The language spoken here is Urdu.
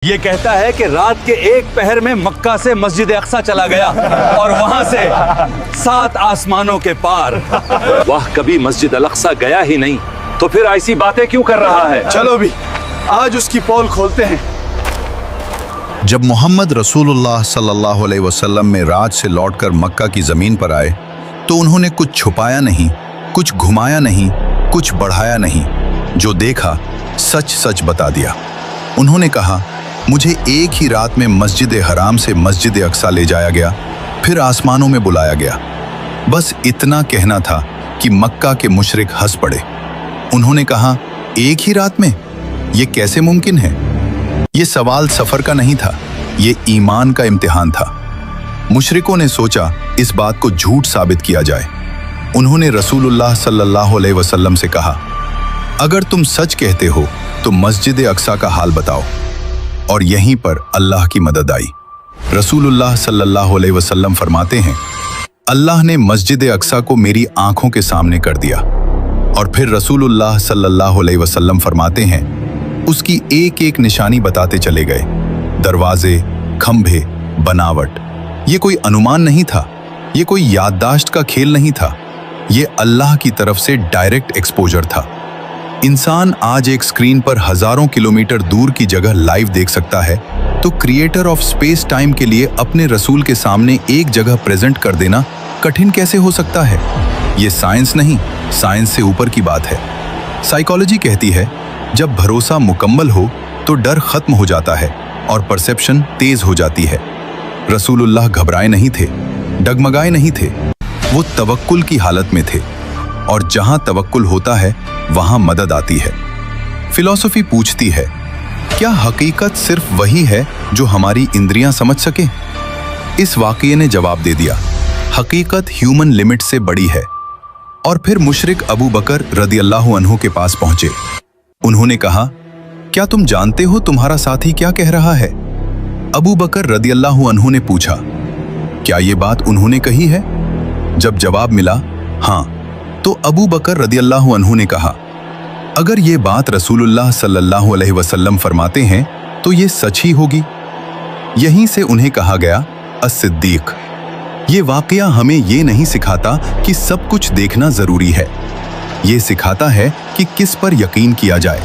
یہ کہتا ہے کہ رات کے ایک پہر میں مکہ سے مسجد اقصی چلا گیا اور وہاں سے 7 آسمانوں کے پار۔ واہ، کبھی مسجد الاقصی گیا ہی نہیں تو پھر ایسی باتیں کیوں کر رہا ہے؟ چلو بھی آج اس کی پول کھولتے ہیں۔ جب محمد رسول اللہ صلی اللہ علیہ وسلم میں راج سے لوٹ کر مکہ کی زمین پر آئے تو انہوں نے کچھ چھپایا نہیں، کچھ گھمایا نہیں، کچھ بڑھایا نہیں، جو دیکھا سچ سچ بتا دیا۔ انہوں نے کہا، مجھے ایک ہی رات میں مسجد حرام سے مسجد اقصی لے جایا گیا، پھر آسمانوں میں بلایا گیا۔ بس اتنا کہنا تھا کہ مکہ کے مشرک ہنس پڑے۔ انہوں نے کہا، ایک ہی رات میں؟ یہ کیسے ممکن ہے؟ یہ سوال سفر کا نہیں تھا، یہ ایمان کا امتحان تھا۔ مشرکوں نے سوچا اس بات کو جھوٹ ثابت کیا جائے۔ انہوں نے رسول اللہ صلی اللہ علیہ وسلم سے کہا، اگر تم سچ کہتے ہو تو مسجد اقصی کا حال بتاؤ۔ اور یہیں پر اللہ کی مدد آئی۔ رسول اللہ صلی اللہ علیہ وسلم فرماتے ہیں، اللہ نے مسجد اقصی کو میری آنکھوں کے سامنے کر دیا۔ اور پھر رسول اللہ صلی اللہ علیہ وسلم فرماتے ہیں، اس کی ایک ایک نشانی بتاتے چلے گئے، دروازے، کھمبے، بناوٹ۔ یہ کوئی انومان نہیں تھا، یہ کوئی یادداشت کا کھیل نہیں تھا، یہ اللہ کی طرف سے ڈائریکٹ ایکسپوجر تھا۔ انسان آج ایک سکرین پر ہزاروں کلومیٹر دور کی جگہ لائیو دیکھ سکتا ہے، تو کریٹر آف سپیس ٹائم کے لیے اپنے رسول کے سامنے ایک جگہ پریزنٹ کر دینا کٹھن کیسے ہو سکتا ہے؟ یہ سائنس نہیں، سائنس سے اوپر کی بات ہے۔ سائیکالوجی کہتی ہے، جب بھروسہ مکمل ہو تو ڈر ختم ہو جاتا ہے اور پرسیپشن تیز ہو جاتی ہے۔ رسول اللہ گھبرائے نہیں تھے، ڈگمگائے نہیں تھے، وہ توکل کی حالت میں تھے، اور جہاں توکل ہوتا ہے وہاں مدد آتی ہے۔ فلسفی پوچھتی ہے، کیا حقیقت صرف وہی ہے جو ہماری اندریاں سمجھ سکیں؟ اس واقعے نے جواب دے دیا، حقیقت ہیومن لمٹ سے بڑی ہے۔ اور پھر مشرک ابو بکر رضی اللہ عنہ کے پاس پہنچے۔ انہوں نے کہا، کیا تم جانتے ہو تمہارا ساتھی کیا کہہ رہا ہے؟ ابو بکر رضی اللہ عنہ نے پوچھا، کیا یہ بات انہوں نے کہی ہے؟ جب جواب ملا ہاں، تو ابو بکر رضی اللہ عنہ نے کہا، اگر یہ بات رسول اللہ صلی اللہ علیہ وسلم فرماتے ہیں تو یہ سچ ہی ہوگی۔ یہیں سے انہیں کہا گیا الصدیق۔ یہ واقعہ ہمیں یہ نہیں سکھاتا کہ سب کچھ دیکھنا ضروری ہے، یہ سکھاتا ہے کہ کس پر یقین کیا جائے۔